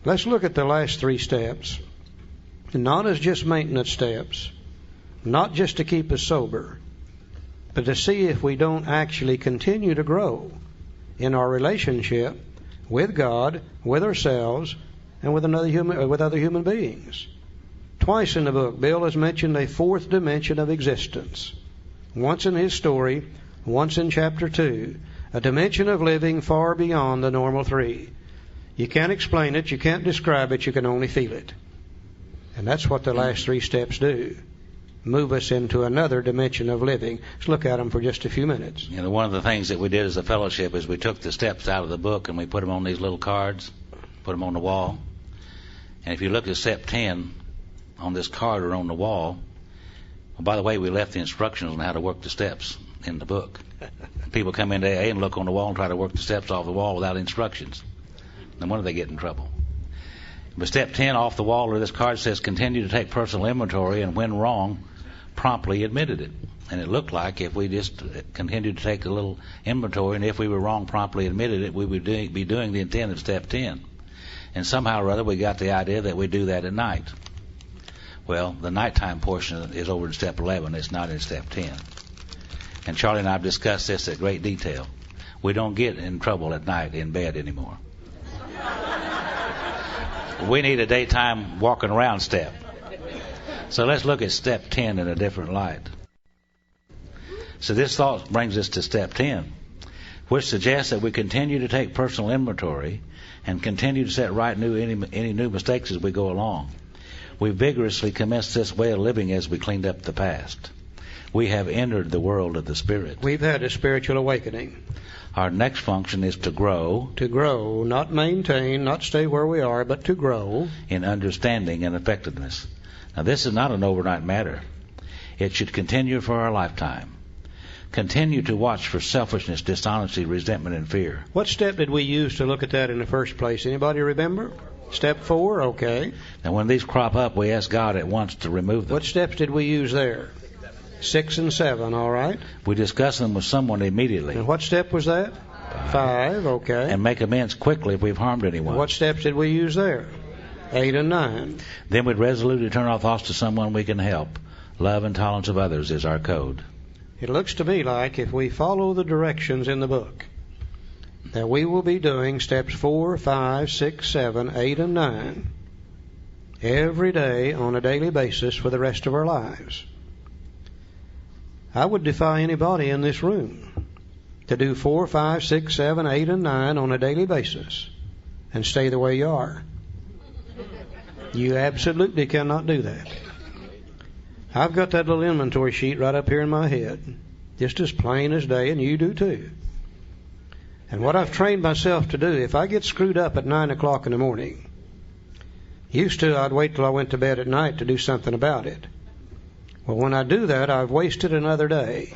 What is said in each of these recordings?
Let's look at the last 3 steps, not as just maintenance steps, not just to keep us sober, but to see if we don't actually continue to grow in our relationship with God, with ourselves, and with other human beings. Twice in the book, Bill has mentioned a 4th dimension of existence. Once in his story, once in chapter 2, a dimension of living far beyond the normal 3. You can't explain it, you can't describe it, you can only feel it. And that's what the last 3 steps do. Move us into another dimension of living. Let's look at them for just a few minutes. You know, one of the things that we did as a fellowship is we took the steps out of the book and we put them on these little cards, put them on the wall. And if you look at step 10 on this card or on the wall, well, by the way, we left the instructions on how to work the steps in the book. People come into AA and look on the wall and try to work the steps off the wall without instructions. No wonder they get in trouble. But step 10 off the wall or this card says continue to take personal inventory, and when wrong, promptly admitted it. And it looked like if we just continued to take a little inventory, and if we were wrong, promptly admitted it, we would be doing the intent of step 10. And somehow or other we got the idea that we do that at night. Well, the nighttime portion is over in step 11. It's not in step 10. And Charlie and I have discussed this at great detail. We don't get in trouble at night in bed anymore. We need a daytime walking around step. So let's look at step 10 in a different light. So this thought brings us to step 10, which suggests that we continue to take personal inventory and continue to set right any new mistakes as we go along. We vigorously commenced this way of living as we cleaned up the past. We have entered the world of the Spirit. We've had a spiritual awakening. Our next function is to grow. To grow, not maintain, not stay where we are, but to grow. In understanding and effectiveness. Now this is not an overnight matter. It should continue for our lifetime. Continue to watch for selfishness, dishonesty, resentment, and fear. What step did we use to look at that in the first place? Anybody remember? Step 4, okay. Now when these crop up, we ask God at once to remove them. What steps did we use there? 6 and 7, all right. We discuss them with someone immediately. And what step was that? 5, okay. And make amends quickly if we've harmed anyone. And what steps did we use there? 8 and 9. Then we'd resolutely turn our thoughts to someone we can help. Love and tolerance of others is our code. It looks to me like if we follow the directions in the book, that we will be doing steps 4, 5, 6, 7, 8, and 9 every day on a daily basis for the rest of our lives. I would defy anybody in this room to do 4, 5, 6, 7, 8, and 9 on a daily basis and stay the way you are. You absolutely cannot do that. I've got that little inventory sheet right up here in my head, just as plain as day, and you do too. And what I've trained myself to do, if I get screwed up at 9 o'clock in the morning, used to I'd wait till I went to bed at night to do something about it. Well, when I do that, I've wasted another day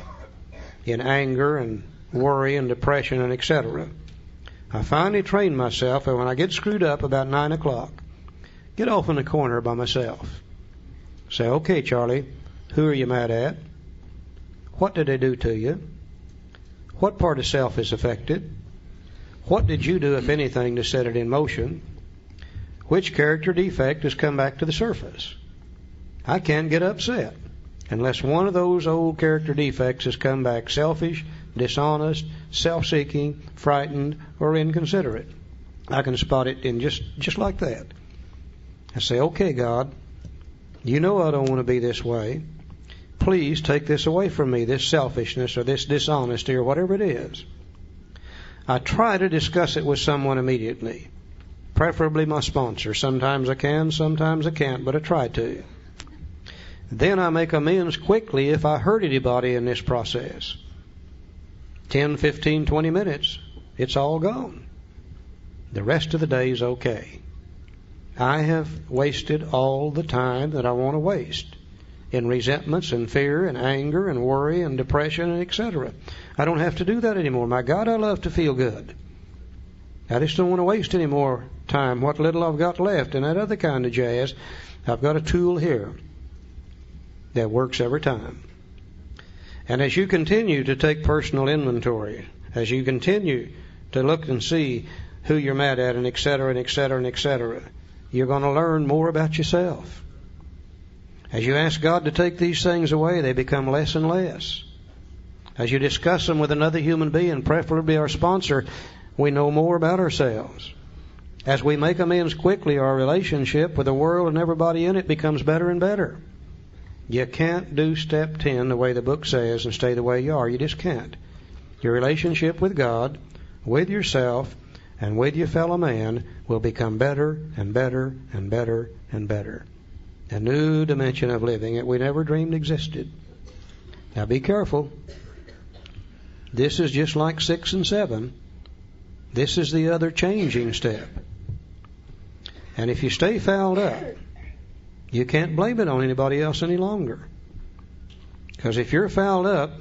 in anger and worry and depression and etc. I finally trained myself that when I get screwed up about 9 o'clock, get off in the corner by myself. Say, okay, Charlie, who are you mad at? What did they do to you? What part of self is affected? What did you do, if anything, to set it in motion? Which character defect has come back to the surface? I can't get upset unless one of those old character defects has come back selfish, dishonest, self-seeking, frightened, or inconsiderate. I can spot it in just like that. I say, okay, God, you know I don't want to be this way. Please take this away from me, this selfishness or this dishonesty or whatever it is. I try to discuss it with someone immediately, preferably my sponsor. Sometimes I can, sometimes I can't, but I try to. Then I make amends quickly if I hurt anybody in this process. 10, 15, 20 minutes, it's all gone. The rest of the day is okay. I have wasted all the time that I want to waste in resentments and fear and anger and worry and depression and etc. I don't have to do that anymore. My God, I love to feel good. I just don't want to waste any more time. What little I've got left and that other kind of jazz, I've got a tool here that works every time. And as you continue to take personal inventory, as you continue to look and see who you're mad at and etc. and etc. and etc., you're going to learn more about yourself. As you ask God to take these things away, they become less and less. As you discuss them with another human being, preferably our sponsor, we know more about ourselves. As we make amends quickly, our relationship with the world and everybody in it becomes better and better. You can't do step 10 the way the book says and stay the way you are. You just can't. Your relationship with God, with yourself, and with your fellow man will become better and better and better and better. A new dimension of living that we never dreamed existed. Now be careful. This is just like 6 and 7. This is the other changing step. And if you stay fouled up, you can't blame it on anybody else any longer. Because if you're fouled up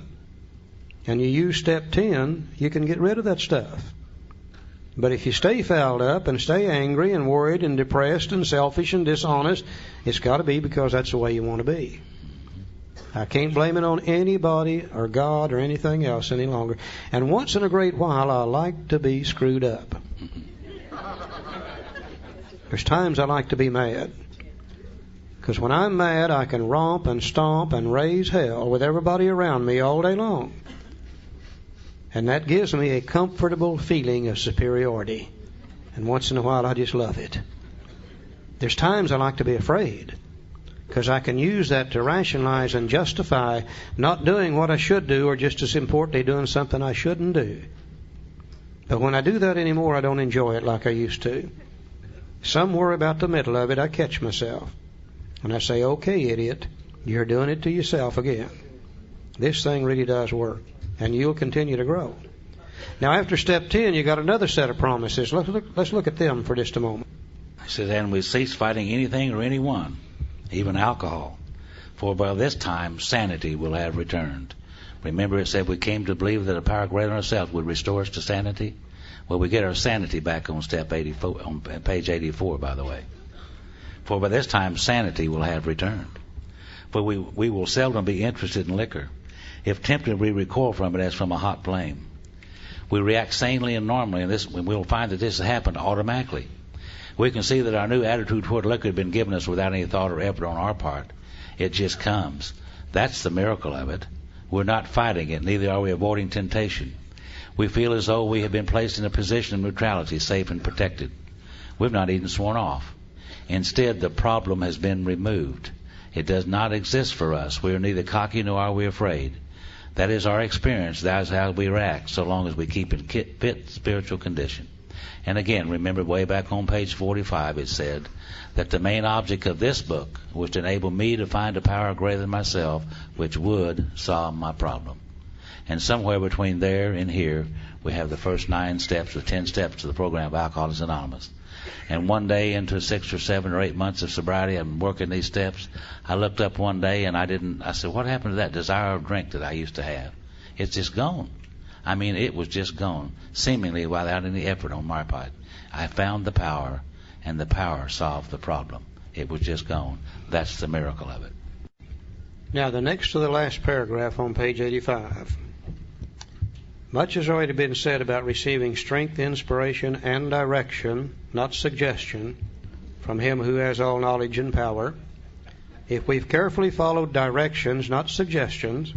and you use step 10, you can get rid of that stuff. But if you stay fouled up and stay angry and worried and depressed and selfish and dishonest, it's got to be because that's the way you want to be. I can't blame it on anybody or God or anything else any longer. And once in a great while, I like to be screwed up. There's times I like to be mad. Because when I'm mad, I can romp and stomp and raise hell with everybody around me all day long. And that gives me a comfortable feeling of superiority. And once in a while, I just love it. There's times I like to be afraid. Because I can use that to rationalize and justify not doing what I should do, or just as importantly, doing something I shouldn't do. But when I do that anymore, I don't enjoy it like I used to. Somewhere about the middle of it, I catch myself. And I say, okay, idiot, you're doing it to yourself again. This thing really does work. And you'll continue to grow. Now, after step 10, you got another set of promises. Let's look at them for just a moment. It says, and we cease fighting anything or anyone, even alcohol. For by this time, sanity will have returned. Remember it said we came to believe that a power greater than ourselves would restore us to sanity? Well, we get our sanity back on step 84, on page 84, by the way. For by this time, sanity will have returned. For we will seldom be interested in liquor. If tempted, we recoil from it as from a hot flame. We react sanely and normally, and we'll find that this has happened automatically. We can see that our new attitude toward liquor had been given us without any thought or effort on our part. It just comes. That's the miracle of it. We're not fighting it, neither are we avoiding temptation. We feel as though we have been placed in a position of neutrality, safe and protected. We've not even sworn off. Instead, the problem has been removed. It does not exist for us. We are neither cocky nor are we afraid. That is our experience. That is how we react, so long as we keep in fit spiritual condition. And again, remember way back on page 45, it said that the main object of this book was to enable me to find a power greater than myself, which would solve my problem. And somewhere between there and here, we have the first 9 steps or 10 steps to the program of Alcoholics Anonymous. And one day into 6 or 7 or 8 months of sobriety, I'm working these steps. I looked up one day and I said, what happened to that desire of drink that I used to have? It's just gone. I mean, it was just gone, seemingly without any effort on my part. I found the power, and the power solved the problem. It was just gone. That's the miracle of it. Now, the next to the last paragraph on page 85. Much has already been said about receiving strength, inspiration, and direction, not suggestion, from Him who has all knowledge and power. If we've carefully followed directions, not suggestions,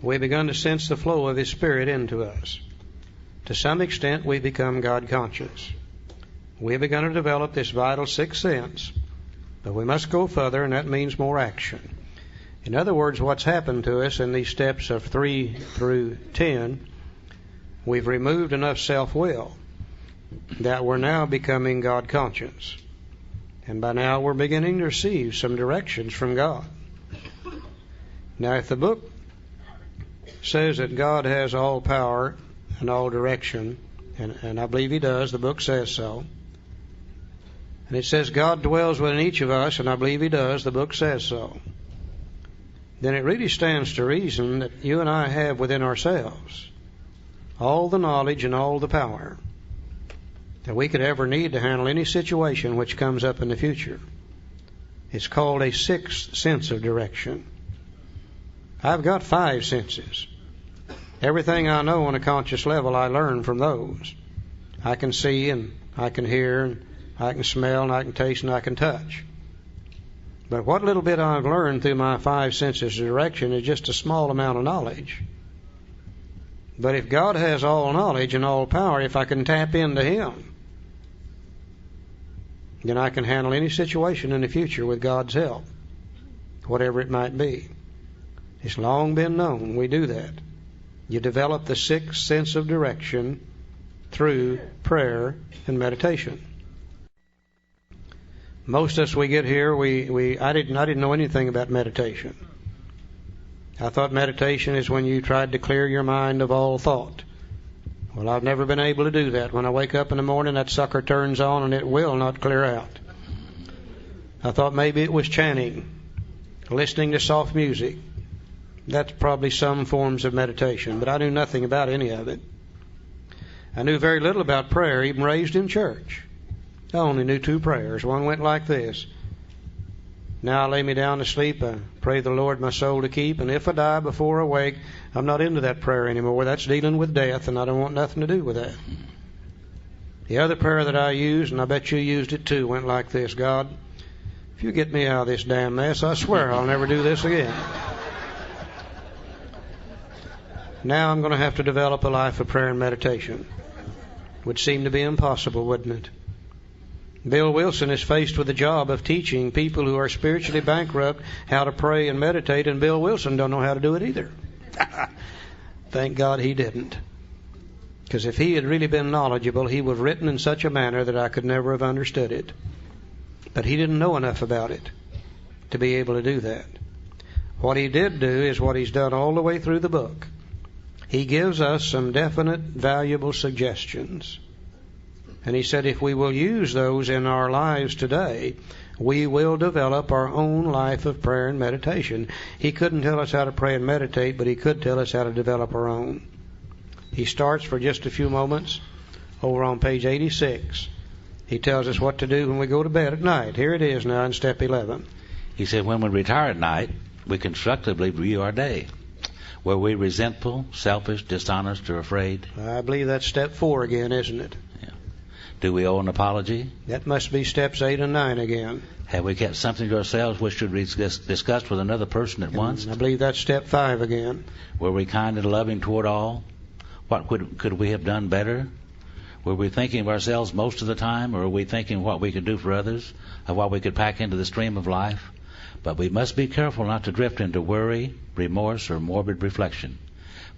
we've begun to sense the flow of His Spirit into us. To some extent, we become God conscious. We've begun to develop this vital sixth sense, but we must go further, and that means more action. In other words, what's happened to us in these steps of 3 through 10, we've removed enough self-will that we're now becoming God conscious. And by now we're beginning to receive some directions from God. Now, if the book says that God has all power and all direction, and I believe He does, the book says so, and it says God dwells within each of us, and I believe He does, the book says so, then it really stands to reason that you and I have within ourselves all the knowledge and all the power that we could ever need to handle any situation which comes up in the future. It's called a sixth sense of direction. I've got 5 senses. Everything I know on a conscious level, I learn from those. I can see and I can hear and I can smell, and I can taste, and I can touch. But what little bit I've learned through my 5 senses of direction is just a small amount of knowledge. But if God has all knowledge and all power, if I can tap into Him, then I can handle any situation in the future with God's help, whatever it might be. It's long been known we do that. You develop the 6th sense of direction through prayer and meditation. Most of us, we get here, I didn't know anything about meditation. I thought meditation is when you tried to clear your mind of all thought. Well, I've never been able to do that. When I wake up in the morning, that sucker turns on and it will not clear out. I thought maybe it was chanting, listening to soft music. That's probably some forms of meditation, but I knew nothing about any of it. I knew very little about prayer, even raised in church. I only knew 2 prayers. One went like this: Now I lay me down to sleep, I pray the Lord my soul to keep, and if I die before I wake. I'm not into that prayer anymore. That's dealing with death, and I don't want nothing to do with that. The other prayer that I used, and I bet you used it too, went like this: God, if you get me out of this damn mess, I swear I'll never do this again. Now I'm going to have to develop a life of prayer and meditation. Would seem to be impossible, wouldn't it? Bill Wilson is faced with the job of teaching people who are spiritually bankrupt how to pray and meditate, and Bill Wilson don't know how to do it either. Thank God he didn't. Because if he had really been knowledgeable, he would have written in such a manner that I could never have understood it. But he didn't know enough about it to be able to do that. What he did do is what he's done all the way through the book. He gives us some definite, valuable suggestions. And he said if we will use those in our lives today, we will develop our own life of prayer and meditation. He couldn't tell us how to pray and meditate, but he could tell us how to develop our own. He starts for just a few moments over on page 86. He tells us what to do when we go to bed at night. Here it is now in step 11. He said when we retire at night, we constructively review our day. Were we resentful, selfish, dishonest, or afraid? I believe that's step 4 again, isn't it? Yeah. Do we owe an apology? That must be steps 8 and 9 again. Have we kept something to ourselves which should be discussed with another person at once? I believe that's step 5 again. Were we kind and loving toward all? What could we have done better? Were we thinking of ourselves most of the time, or were we thinking what we could do for others, of what we could pack into the stream of life? But we must be careful not to drift into worry, remorse, or morbid reflection,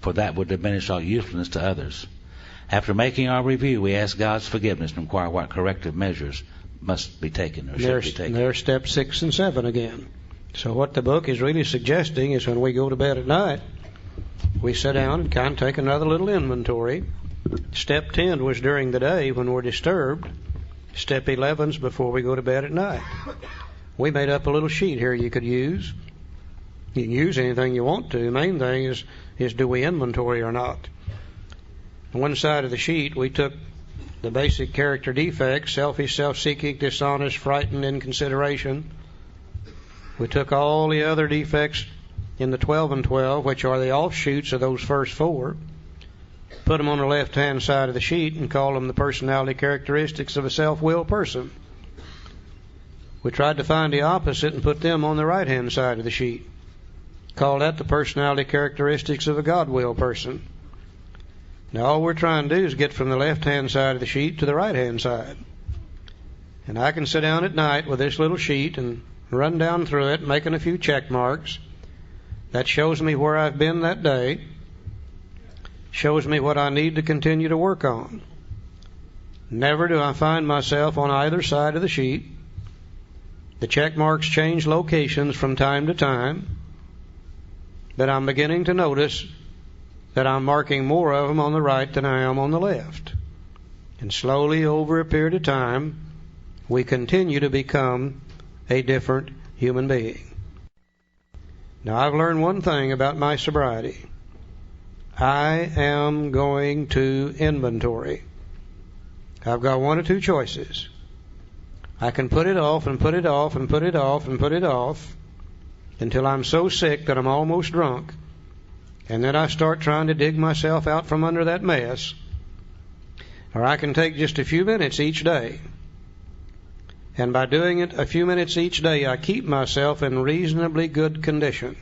for that would diminish our usefulness to others. After making our review, we ask God's forgiveness and inquire what corrective measures must be taken or should be taken. There's steps 6 and 7 again. So what the book is really suggesting is when we go to bed at night, we sit down and kind of take another little inventory. Step 10 was during the day when we're disturbed. Step 11's before we go to bed at night. We made up a little sheet here you could use. You can use anything you want to. The main thing is do we inventory or not? On one side of the sheet, we took the basic character defects: selfish, self-seeking, dishonest, frightened, inconsideration. We took all the other defects in the 12 and 12, which are the offshoots of those first 4, put them on the left-hand side of the sheet and call them the personality characteristics of a self-willed person. We tried to find the opposite and put them on the right-hand side of the sheet. Call that the personality characteristics of a God-willed person. Now all we're trying to do is get from the left-hand side of the sheet to the right-hand side. And I can sit down at night with this little sheet and run down through it, making a few check marks. That shows me where I've been that day. Shows me what I need to continue to work on. Never do I find myself on either side of the sheet. The check marks change locations from time to time, but I'm beginning to notice that I'm marking more of them on the right than I am on the left. And slowly, over a period of time, we continue to become a different human being. Now, I've learned one thing about my sobriety. I am going to inventory. I've got one or two choices. I can put it off and put it off and put it off and put it off until I'm so sick that I'm almost drunk. And then I start trying to dig myself out from under that mess. Or I can take just a few minutes each day And by doing it a few minutes each day, I keep myself in reasonably good condition.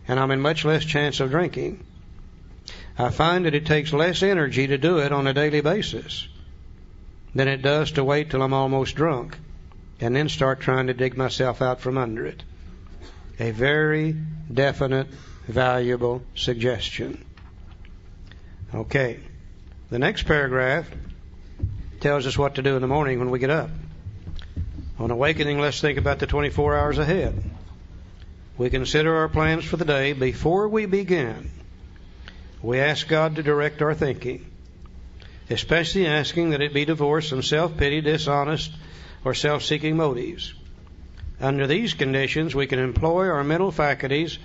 And I'm in much less chance of drinking. I find that it takes less energy to do it on a daily basis than it does to wait till I'm almost drunk and then start trying to dig myself out from under it. A very definite, valuable suggestion. Okay. The next paragraph tells us what to do in the morning when we get up. On awakening, let's think about the 24 hours ahead. We consider our plans for the day. Before we begin, we ask God to direct our thinking, especially asking that it be divorced from self-pity, dishonest, or self-seeking motives. Under these conditions, we can employ our mental faculties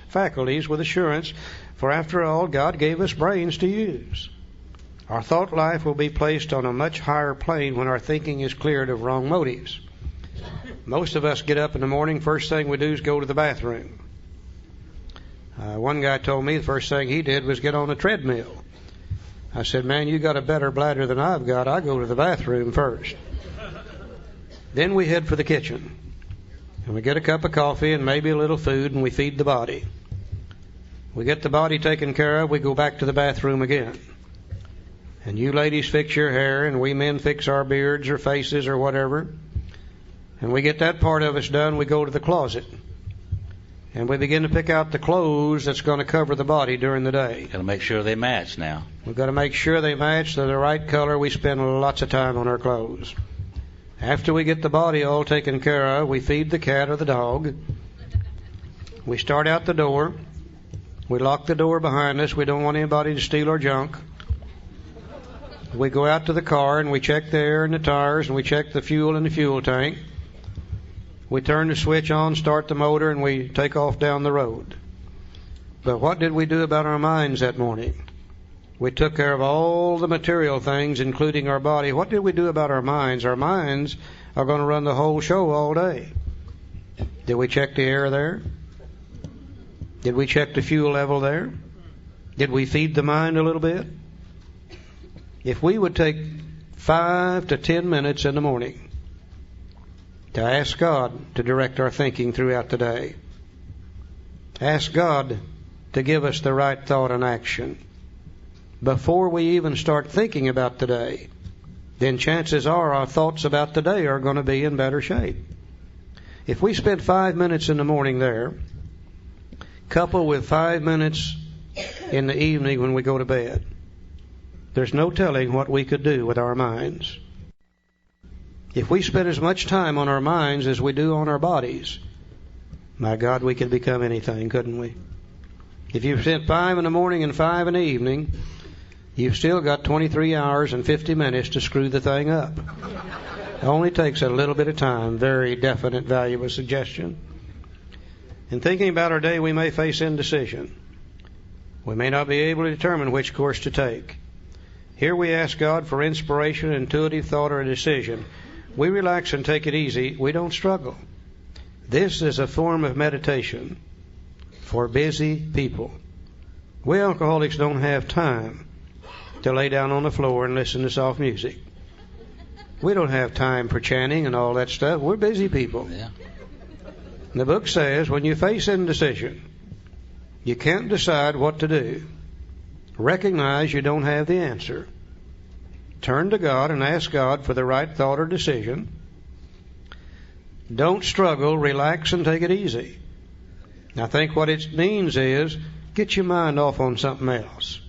with assurance, for after all, God gave us brains to use. Our thought life will be placed on a much higher plane when our thinking is cleared of wrong motives. Most of us get up in the morning, first thing we do is go to the bathroom. One guy told me the first thing he did was get on a treadmill. I said, man, you got a better bladder than I've got. I go to the bathroom first. Then we head for the kitchen. And we get a cup of coffee and maybe a little food, and we feed the body. We get the body taken care of, we go back to the bathroom again. And you ladies fix your hair, and we men fix our beards or faces or whatever. And we get that part of us done, we go to the closet. And we begin to pick out the clothes that's going to cover the body during the day. Got to make sure they match now. We've got to make sure they match. They're the right color. We spend lots of time on our clothes. After we get the body all taken care of, we feed the cat or the dog. We start out the door. We lock the door behind us. We don't want anybody to steal our junk. We go out to the car and we check the air and the tires and we check the fuel in the fuel tank. We turn the switch on, start the motor, and we take off down the road. But what did we do about our minds that morning? We took care of all the material things, including our body. What did we do about our minds? Our minds are going to run the whole show all day. Did we check the air there? Did we check the fuel level there? Did we feed the mind a little bit? If we would take 5 to 10 minutes in the morning to ask God to direct our thinking throughout the day, ask God to give us the right thought and action before we even start thinking about the day, then chances are our thoughts about the day are going to be in better shape. If we spend 5 minutes in the morning there, coupled with 5 minutes in the evening when we go to bed, there's no telling what we could do with our minds. If we spend as much time on our minds as we do on our bodies, my God, we could become anything, couldn't we? If you've spent 5 in the morning and 5 in the evening, you've still got 23 hours and 50 minutes to screw the thing up. It only takes a little bit of time. Very definite, valuable suggestion. In thinking about our day, we may face indecision. We may not be able to determine which course to take. Here we ask God for inspiration, intuitive thought, or a decision. We relax and take it easy. We don't struggle. This is a form of meditation for busy people. We alcoholics don't have time to lay down on the floor and listen to soft music. We don't have time for chanting and all that stuff. We're busy people. Yeah. The book says when you face indecision, you can't decide what to do. Recognize you don't have the answer. Turn to God and ask God for the right thought or decision. Don't struggle, relax, and take it easy. I think what it means is get your mind off on something else.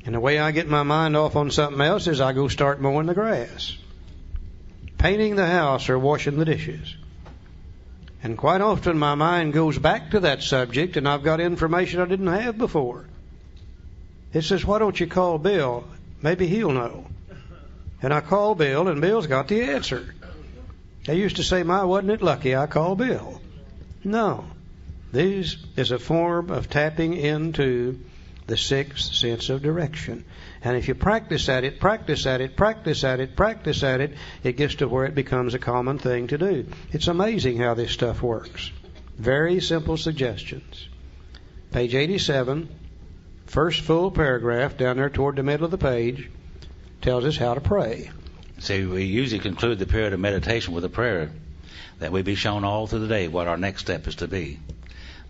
And the way I get my mind off on something else is I go start mowing the grass, painting the house, or washing the dishes. And quite often my mind goes back to that subject and I've got information I didn't have before. It says, why don't you call Bill? Maybe he'll know. And I call Bill and Bill's got the answer. They used to say, my, wasn't it lucky I called Bill? No. This is a form of tapping into the sixth sense of direction. And if you practice at it, it gets to where it becomes a common thing to do. It's amazing how this stuff works. Very simple suggestions. Page 87, first full paragraph down there toward the middle of the page, tells us how to pray. See, we usually conclude the period of meditation with a prayer that we be shown all through the day what our next step is to be,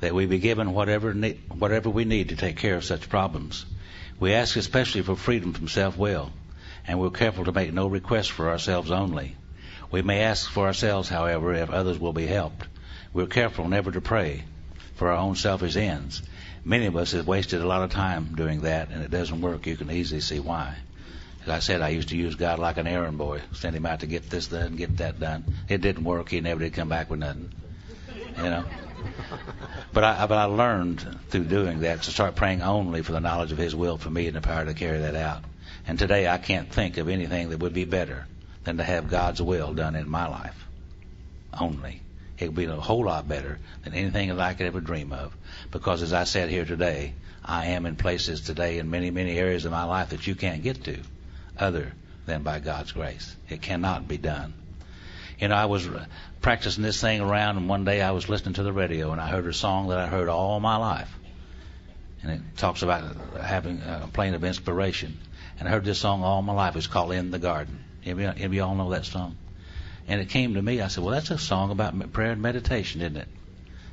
that we be given whatever we need to take care of such problems. We ask especially for freedom from self-will, and we're careful to make no requests for ourselves only. We may ask for ourselves, however, if others will be helped. We're careful never to pray for our own selfish ends. Many of us have wasted a lot of time doing that, and it doesn't work. You can easily see why. As I said, I used to use God like an errand boy, send him out to get this done, get that done. It didn't work. He never did come back with nothing, you know. But I learned through doing that to start praying only for the knowledge of His will for me and the power to carry that out. And today I can't think of anything that would be better than to have God's will done in my life only. It would be a whole lot better than anything that I could ever dream of. Because as I said here today, I am in places today in many, many areas of my life that you can't get to other than by God's grace. It cannot be done. You know, I was practicing this thing around, and one day I was listening to the radio, and I heard a song that I heard all my life. And it talks about having a plane of inspiration. And I heard this song all my life. It's called In the Garden. Any of you all know that song? And it came to me, I said, well, that's a song about prayer and meditation, isn't it?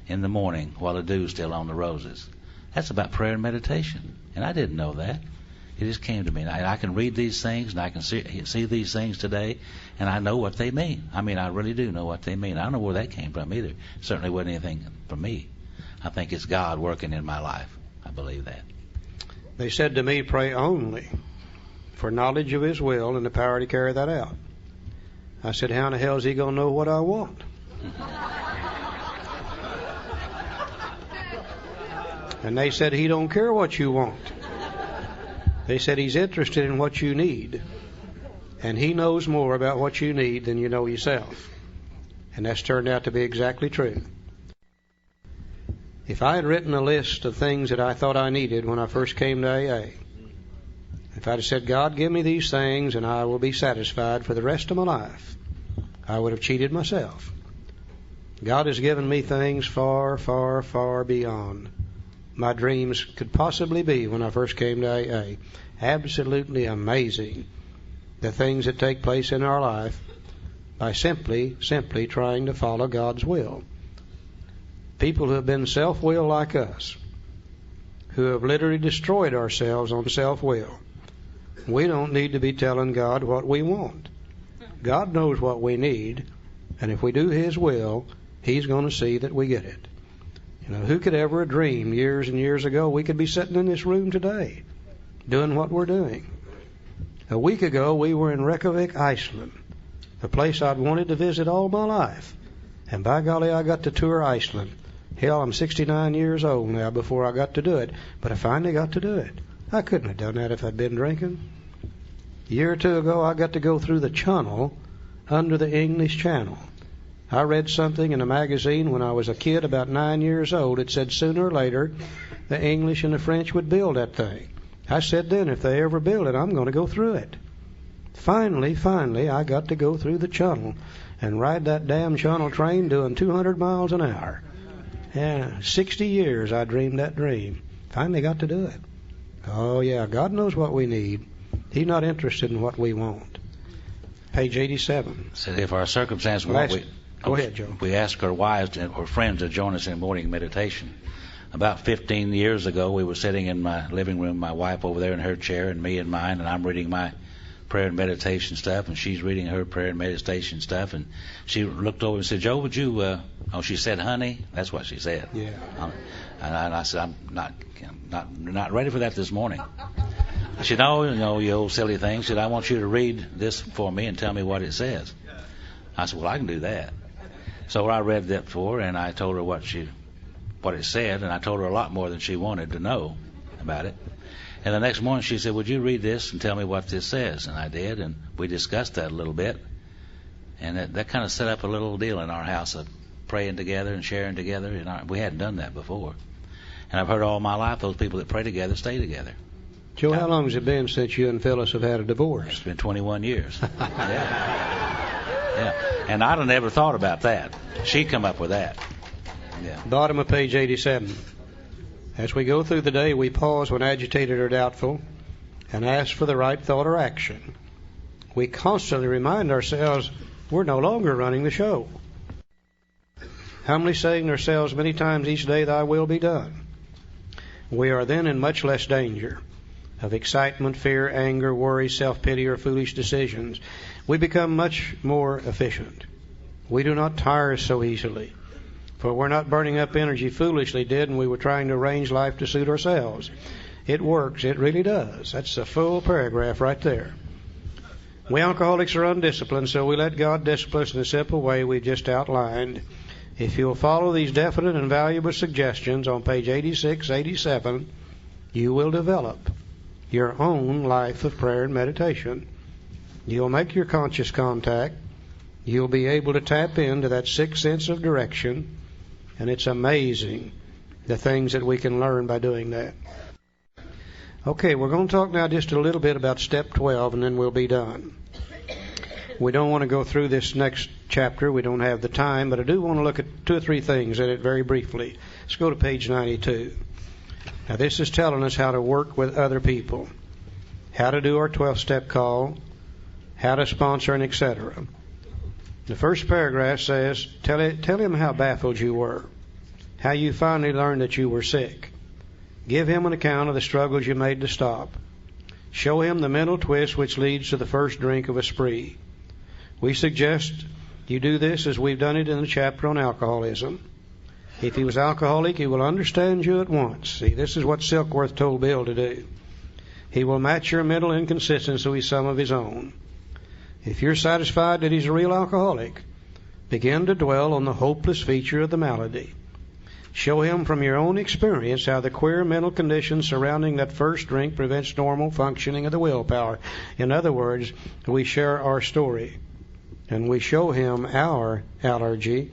In the morning, while the dew's still on the roses. That's about prayer and meditation. And I didn't know that. It just came to me. And I can read these things, and I can see these things today, and I know what they mean. I mean, I really do know what they mean. I don't know where that came from either. It certainly wasn't anything from me. I think it's God working in my life. I believe that. They said to me, pray only for knowledge of His will and the power to carry that out. I said, how in the hell is He going to know what I want? And they said, He don't care what you want. They said He's interested in what you need. And He knows more about what you need than you know yourself. And that's turned out to be exactly true. If I had written a list of things that I thought I needed when I first came to AA, if I'd have said, God, give me these things and I will be satisfied for the rest of my life, I would have cheated myself. God has given me things far, far, far beyond my dreams could possibly be when I first came to AA. Absolutely amazing, the things that take place in our life by simply trying to follow God's will. People who have been self-willed like us, who have literally destroyed ourselves on self-will. We don't need to be telling God what we want. God knows what we need, and if we do His will, He's going to see that we get it. You know, who could ever dream years and years ago we could be sitting in this room today doing what we're doing? A week ago we were in Reykjavik, Iceland, a place I'd wanted to visit all my life. And by golly, I got to tour Iceland. Hell, I'm 69 years old now before I got to do it, but I finally got to do it. I couldn't have done that if I'd been drinking. A year or two ago, I got to go through the channel under the English Channel. I read something in a magazine when I was a kid, about 9 years old. It said sooner or later the English and the French would build that thing. I said then, if they ever build it, I'm going to go through it. Finally, I got to go through the channel and ride that damn channel train doing 200 miles an hour. Yeah, 60 years I dreamed that dream. Finally got to do it. Oh, yeah, God knows what we need. He's not interested in what we want. Page 87. So if our circumstance Go ahead, Joe. We ask our wives or friends to join us in morning meditation. About 15 years ago, we were sitting in my living room, my wife over there in her chair and me in mine, and I'm reading my prayer and meditation stuff, and she's reading her prayer and meditation stuff, and she looked over and said, Joe, would you, she said, honey, that's what she said. Yeah. And I said, I'm not ready for that this morning. She said, no, you old silly thing. She said, I want you to read this for me and tell me what it says. I said, well, I can do that. So I read that for her, and I told her what it said, and I told her a lot more than she wanted to know about it. And the next morning she said, would you read this and tell me what this says? And I did, and we discussed that a little bit. And that kind of set up a little deal in our house of praying together and sharing together. And we hadn't done that before. And I've heard all my life those people that pray together stay together. Joe, how long has it been since you and Phyllis have had a divorce? It's been 21 years. Yeah. And I'd have never thought about that. She'd come up with that. Yeah. Bottom of page 87. As we go through the day, we pause when agitated or doubtful and ask for the right thought or action. we constantly remind ourselves we're no longer running the show. Humbly saying to ourselves many times each day, thy will be done. We are then in much less danger of excitement, fear, anger, worry, self-pity, or foolish decisions. We become much more efficient. We do not tire so easily, for we're not burning up energy foolishly when we were trying to arrange life to suit ourselves. It works. It really does. That's a full paragraph right there. We alcoholics are undisciplined, so we let God discipline us in the simple way we just outlined. If you'll follow these definite and valuable suggestions on page 86, 87, you will develop your own life of prayer and meditation. You'll make your conscious contact. You'll be able to tap into that sixth sense of direction, and it's amazing the things that we can learn by doing that. Okay, we're going to talk now just a little bit about step 12, and then we'll be done. We don't want to go through this next chapter. We don't have the time, but I do want to look at 2 or 3 things in it very briefly. Let's go to page 92. Now, this is telling us how to work with other people, how to do our 12-step call, how to sponsor, and etc. The first paragraph says, tell him how baffled you were, how you finally learned that you were sick. Give him an account of the struggles you made to stop. Show him the mental twist which leads to the first drink of a spree. We suggest you do this as we've done it in the chapter on alcoholism. If he was alcoholic, he will understand you at once. See, this is what Silkworth told Bill to do. He will match your mental inconsistency with some of his own. If you're satisfied that he's a real alcoholic, begin to dwell on the hopeless feature of the malady. Show him from your own experience how the queer mental condition surrounding that first drink prevents normal functioning of the willpower. In other words, we share our story, and we show him our allergy,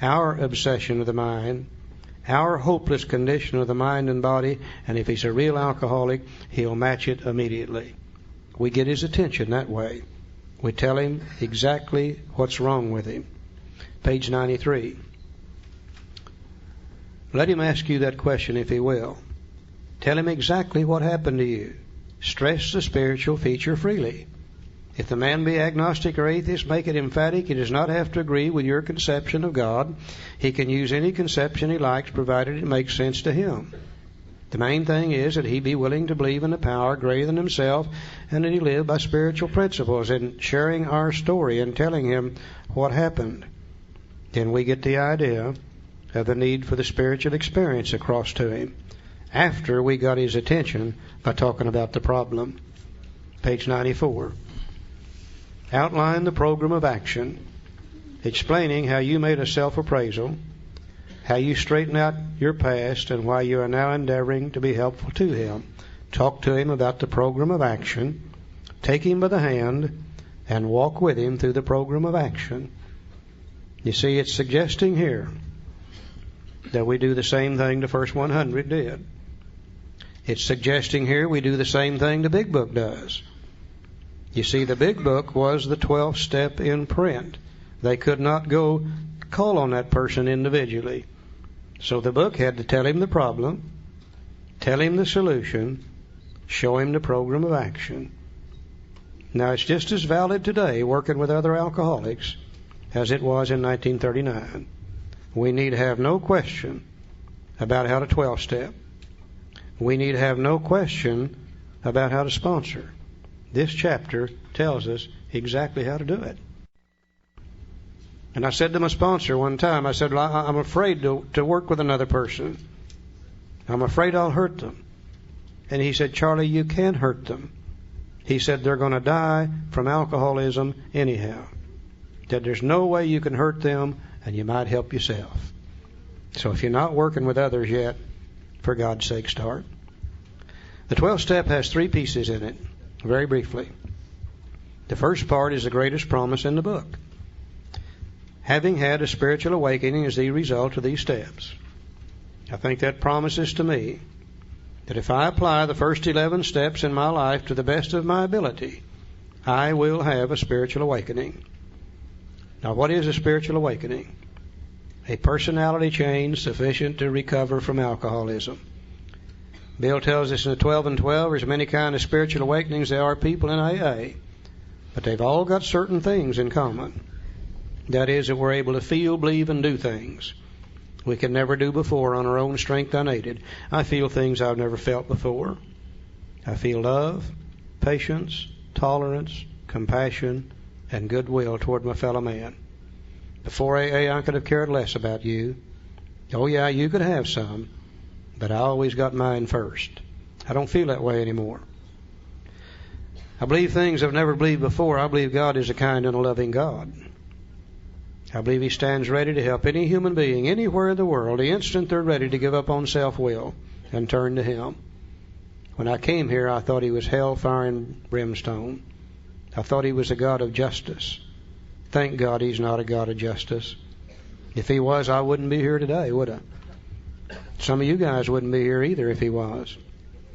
our obsession of the mind, our hopeless condition of the mind and body, and if he's a real alcoholic, he'll match it immediately. We get his attention that way. We tell him exactly what's wrong with him. Page 93. Let him ask you that question if he will. Tell him exactly what happened to you. Stress the spiritual feature freely. If the man be agnostic or atheist, make it emphatic. He does not have to agree with your conception of God. He can use any conception he likes, provided it makes sense to him. The main thing is that he be willing to believe in a power greater than himself, and that he live by spiritual principles. And sharing our story and telling him what happened, then we get the idea of the need for the spiritual experience across to him, after we got his attention by talking about the problem. Page 94. Outline the program of action, explaining how you made a self-appraisal, how you straighten out your past, and why you are now endeavoring to be helpful to him. Talk to him about the program of action. Take him by the hand and walk with him through the program of action. You see, it's suggesting here that we do the same thing the first 100 did. It's suggesting here we do the same thing the Big Book does. You see, the Big Book was the 12th step in print. They could not go call on that person individually. So the book had to tell him the problem, tell him the solution, show him the program of action. Now, it's just as valid today, working with other alcoholics, as it was in 1939. We need to have no question about how to 12-step. We need to have no question about how to sponsor. This chapter tells us exactly how to do it. And I said to my sponsor one time, I said, well, I'm afraid to work with another person. I'm afraid I'll hurt them. And he said, Charlie, you can't hurt them. He said, they're going to die from alcoholism anyhow. That there's no way you can hurt them, and you might help yourself. So if you're not working with others yet, for God's sake, start. The 12th step has 3 pieces in it, very briefly. The first part is the greatest promise in the book. Having had a spiritual awakening as the result of these steps. I think that promises to me that if I apply the first 11 steps in my life to the best of my ability, I will have a spiritual awakening. Now, what is a spiritual awakening? A personality change sufficient to recover from alcoholism. Bill tells us in the 12 and 12, there's many kinds of spiritual awakenings there are people in AA. But they've all got certain things in common. That is, that we're able to feel, believe, and do things we could never do before on our own strength unaided. I feel things I've never felt before. I feel love, patience, tolerance, compassion, and goodwill toward my fellow man. Before AA, I could have cared less about you. Oh yeah, you could have some, but I always got mine first. I don't feel that way anymore. I believe things I've never believed before. I believe God is a kind and a loving God. I believe He stands ready to help any human being anywhere in the world the instant they're ready to give up on self-will and turn to Him. When I came here, I thought He was hellfire and brimstone. I thought He was a God of justice. Thank God He's not a God of justice. If He was, I wouldn't be here today, would I? Some of you guys wouldn't be here either if He was.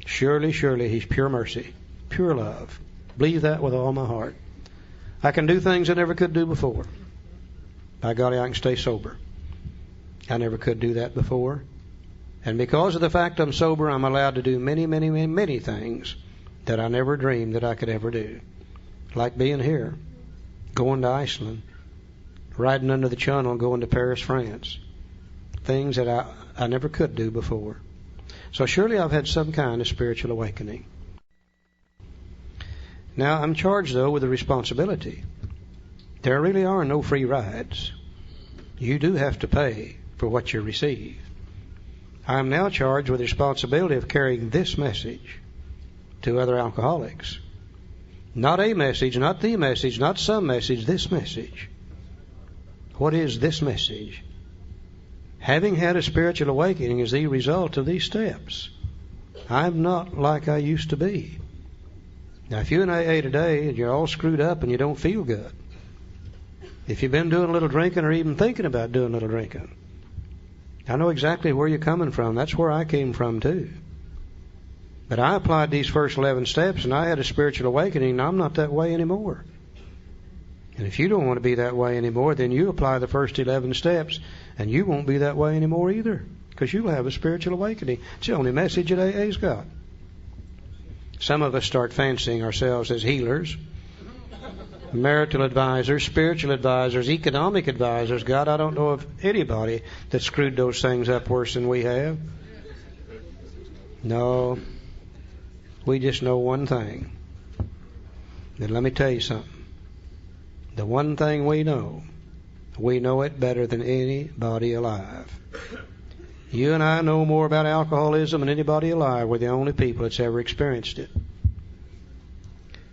Surely, surely He's pure mercy, pure love. Believe that with all my heart. I can do things I never could do before. By golly, I can stay sober. I never could do that before. And because of the fact I'm sober, I'm allowed to do many, many, many, many things that I never dreamed that I could ever do. Like being here, going to Iceland, riding under the Channel, going to Paris, France. Things that I never could do before. So surely I've had some kind of spiritual awakening. Now, I'm charged, though, with a responsibility. There really are no free rides. You do have to pay for what you receive. I am now charged with the responsibility of carrying this message to other alcoholics. Not a message, not the message, not some message, this message. What is this message? Having had a spiritual awakening is the result of these steps. I'm not like I used to be. Now, if you're in AA today and you're all screwed up and you don't feel good, if you've been doing a little drinking or even thinking about doing a little drinking, I know exactly where you're coming from. That's where I came from too. But I applied these first 11 steps and I had a spiritual awakening, and I'm not that way anymore. And if you don't want to be that way anymore, then you apply the first 11 steps and you won't be that way anymore either, because you'll have a spiritual awakening. It's the only message that AA's got. Some of us start fancying ourselves as healers, marital advisors, spiritual advisors, economic advisors. God, I don't know of anybody that screwed those things up worse than we have. No, we just know one thing. And let me tell you something. The one thing we know it better than anybody alive. You and I know more about alcoholism than anybody alive. We're the only people that's ever experienced it.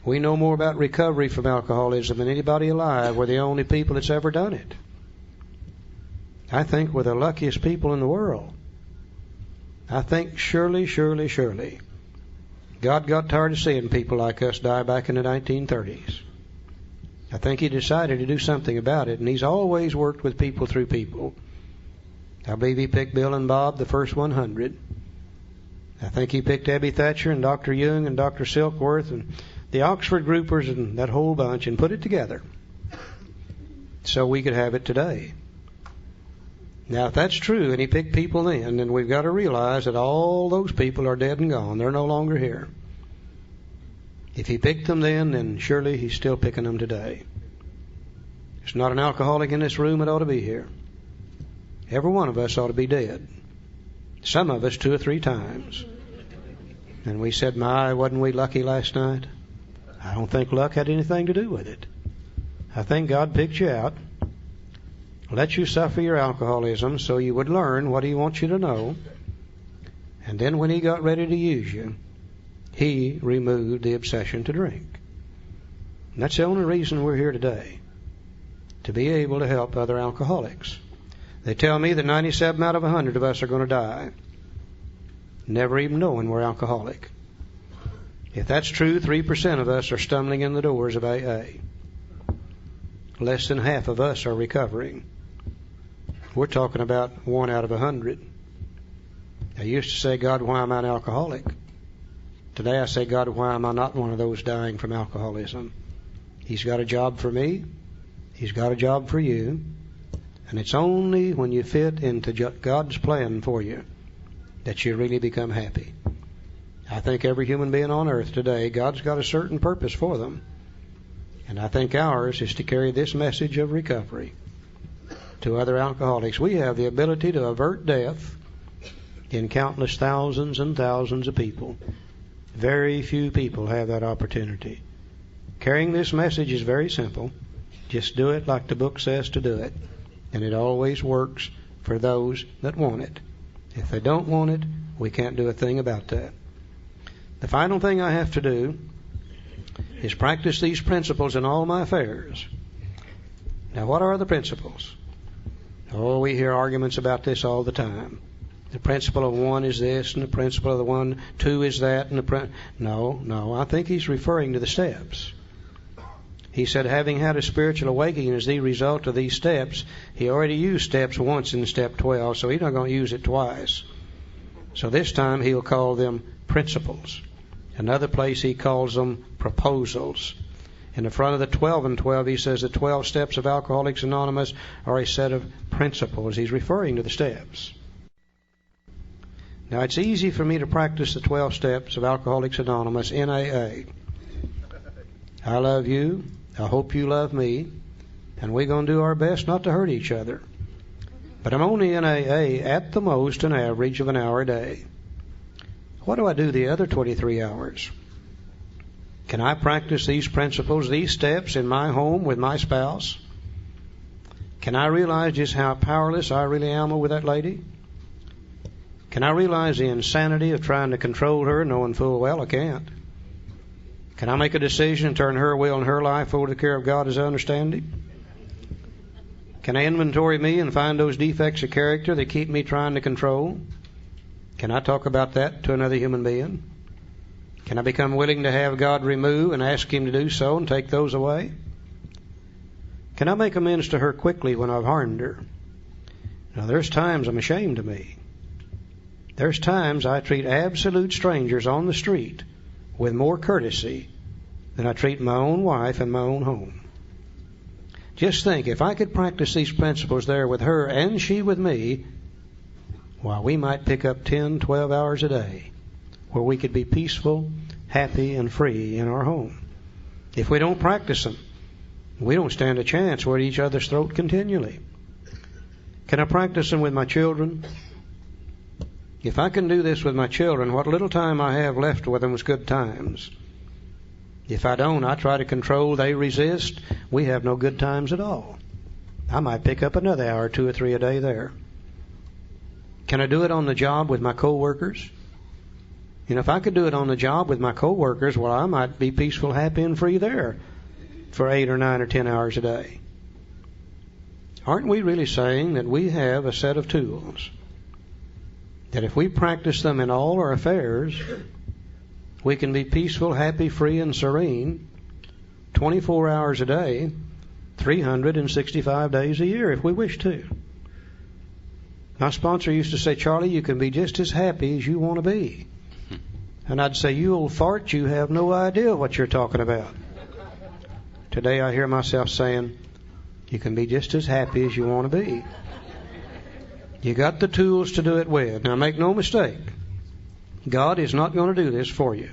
We know more about recovery from alcoholism than anybody alive. We're the only people that's ever done it. I think we're the luckiest people in the world. I think surely, surely, surely God got tired of seeing people like us die back in the 1930s. I think He decided to do something about it, and He's always worked with people through people. I believe He picked Bill and Bob, the first 100. I think He picked Abby Thatcher and Dr. Jung and Dr. Silkworth and the Oxford groupers and that whole bunch, and put it together so we could have it today. Now, if that's true, and He picked people then we've got to realize that all those people are dead and gone. They're no longer here. If He picked them then surely He's still picking them today. There's not an alcoholic in this room that ought to be here. Every one of us ought to be dead. Some of us 2 or 3 times. And we said, my, wasn't we lucky last night? I don't think luck had anything to do with it. I think God picked you out, let you suffer your alcoholism so you would learn what He wants you to know. And then when He got ready to use you, He removed the obsession to drink. And that's the only reason we're here today, to be able to help other alcoholics. They tell me that 97 out of 100 of us are going to die, never even knowing we're alcoholic. If that's true, 3% of us are stumbling in the doors of AA. Less than half of us are recovering. We're talking about 1 out of 100. I used to say, God, why am I an alcoholic? Today I say, God, why am I not one of those dying from alcoholism? He's got a job for me. He's got a job for you. And it's only when you fit into God's plan for you that you really become happy. I think every human being on earth today, God's got a certain purpose for them. And I think ours is to carry this message of recovery to other alcoholics. We have the ability to avert death in countless thousands and thousands of people. Very few people have that opportunity. Carrying this message is very simple. Just do it like the book says to do it. And it always works for those that want it. If they don't want it, we can't do a thing about that. The final thing I have to do is practice these principles in all my affairs. Now, what are the principles? Oh, we hear arguments about this all the time. The principle of one is this, and the principle of the one, two is that, and No, I think he's referring to the steps. He said, having had a spiritual awakening as the result of these steps, he already used steps once in step 12, so he's not going to use it twice. So this time he'll call them principles. Another place he calls them proposals. In the front of the 12 and 12, he says the 12 steps of Alcoholics Anonymous are a set of principles. He's referring to the steps. Now, it's easy for me to practice the 12 steps of Alcoholics Anonymous in AA. I love you. I hope you love me. And we're going to do our best not to hurt each other. But I'm only in AA at the most an average of an hour a day. What do I do the other 23 hours? Can I practice these principles, these steps in my home with my spouse? Can I realize just how powerless I really am with that lady? Can I realize the insanity of trying to control her knowing full well I can't? Can I make a decision and turn her will and her life over to the care of God as I understand Him? Can I inventory me and find those defects of character that keep me trying to control? Can I talk about that to another human being? Can I become willing to have God remove and ask Him to do so and take those away? Can I make amends to her quickly when I've harmed her? Now, there's times I'm ashamed of me. There's times I treat absolute strangers on the street with more courtesy than I treat my own wife in my own home. Just think, if I could practice these principles there with her and she with me, why, we might pick up 10, 12 hours a day where we could be peaceful, happy, and free in our home. If we don't practice them, we don't stand a chance. We're at each other's throat continually. Can I practice them with my children? If I can do this with my children, what little time I have left with them is good times. If I don't, I try to control, they resist, we have no good times at all. I might pick up another hour, 2 or 3 a day there. Can I do it on the job with my co-workers? If I could do it on the job with my co-workers, well, I might be peaceful, happy, and free there for 8 or 9 or 10 hours a day. Aren't we really saying that we have a set of tools that if we practice them in all our affairs, we can be peaceful, happy, free, and serene 24 hours a day, 365 days a year if we wish to? My sponsor used to say, Charlie, you can be just as happy as you want to be. And I'd say, you old fart, you have no idea what you're talking about. Today I hear myself saying, you can be just as happy as you want to be. You got the tools to do it with. Now make no mistake, God is not going to do this for you.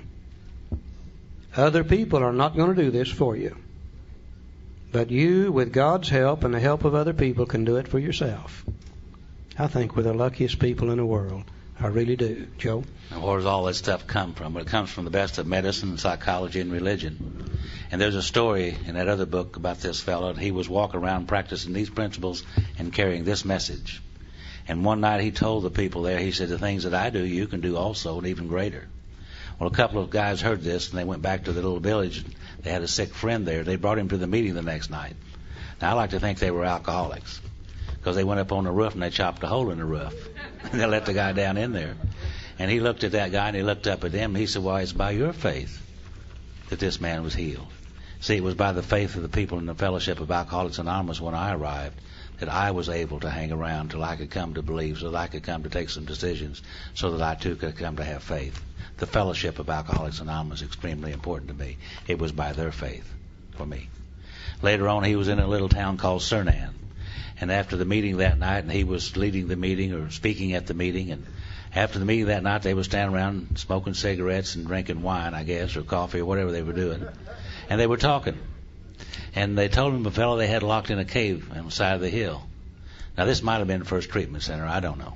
Other people are not going to do this for you. But you, with God's help and the help of other people, can do it for yourself. I think we're the luckiest people in the world. I really do. Joe? Now, where does all that stuff come from? Well, it comes from the best of medicine, psychology, and religion. And there's a story in that other book about this fellow, and he was walking around practicing these principles and carrying this message. And one night he told the people there, he said, the things that I do, you can do also, and even greater. Well, a couple of guys heard this, and they went back to the little village. They had a sick friend there. They brought him to the meeting the next night. Now, I like to think they were alcoholics, because they went up on the roof and they chopped a hole in the roof. And they let the guy down in there. And he looked at that guy and he looked up at him and he said, well, it's by your faith that this man was healed. See, it was by the faith of the people in the fellowship of Alcoholics Anonymous when I arrived that I was able to hang around till I could come to believe, so that I could come to take some decisions, so that I too could come to have faith. The fellowship of Alcoholics Anonymous is extremely important to me. It was by their faith for me. Later on, he was in a little town called Cernan. And after the meeting that night, and he was leading the meeting or speaking at the meeting, and after the meeting that night, they were standing around smoking cigarettes and drinking wine, I guess, or coffee or whatever they were doing. And they were talking. And they told him a fellow they had locked in a cave on the side of the hill. Now, this might have been the First Treatment Center. I don't know.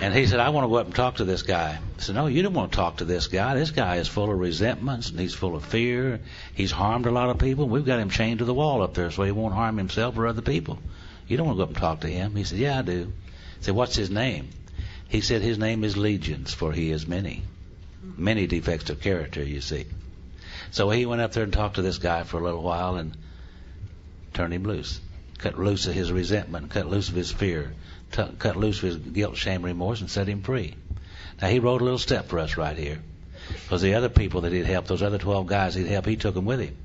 And he said, I want to go up and talk to this guy. I said, no, you don't want to talk to this guy. This guy is full of resentments, and he's full of fear. He's harmed a lot of people. We've got him chained to the wall up there so he won't harm himself or other people. You don't want to go up and talk to him. He said, yeah, I do. I said, what's his name? He said, his name is Legions, for he is many. Many defects of character, you see. So he went up there and talked to this guy for a little while and turned him loose. Cut loose of his resentment, cut loose of his fear, cut loose of his guilt, shame, remorse, and set him free. Now, he wrote a little step for us right here. Because the other people that he'd helped, those other 12 guys he'd helped, he took them with him.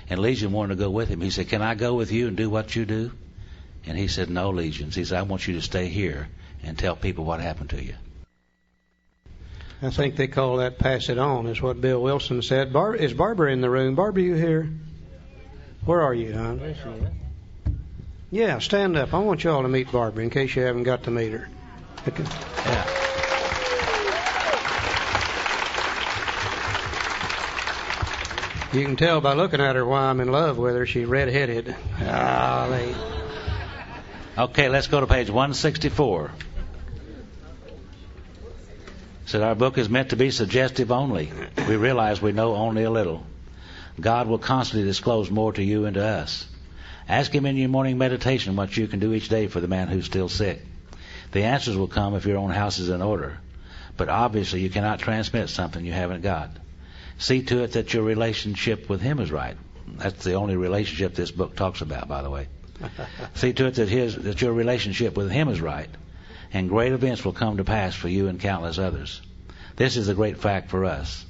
And Legion wanted to go with him. He said, can I go with you and do what you do? And he said, no, Legions. He said, I want you to stay here and tell people what happened to you. I think they call that pass it on, is what Bill Wilson said. Is Barbara in the room? Barbara, you here? Where are you, hon? Yeah, stand up. I want you all to meet Barbara in case you haven't got to meet her. Okay. Yeah. You can tell by looking at her why I'm in love with her. She's red-headed. Okay, let's go to page 164. Said our book is meant to be suggestive only. We realize we know only a little. God will constantly disclose more to you and to us. Ask him in your morning meditation what you can do each day for the man who's still sick. The answers will come if your own house is in order. But obviously you cannot transmit something you haven't got. See to it that your relationship with him is right. That's the only relationship this book talks about, by the way. See to it that your relationship with him is right. And great events will come to pass for you and countless others. This is the great fact for us.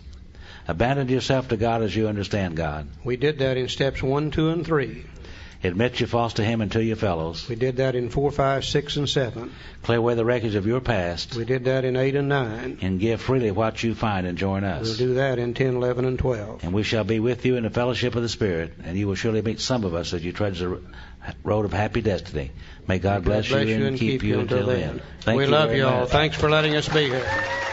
Abandon yourself to God as you understand God. We did that in steps 1, 2, and 3. Admit your faults to him and to your fellows. We did that in 4, 5, 6, and 7. Clear away the wreckage of your past. We did that in 8 and 9. And give freely what you find and join us. We'll do that in 10, 11, and 12. And we shall be with you in the fellowship of the Spirit, and you will surely meet some of us as you trudge the road of happy destiny. May God bless you and keep you until then. We love you all. Thanks for letting us be here.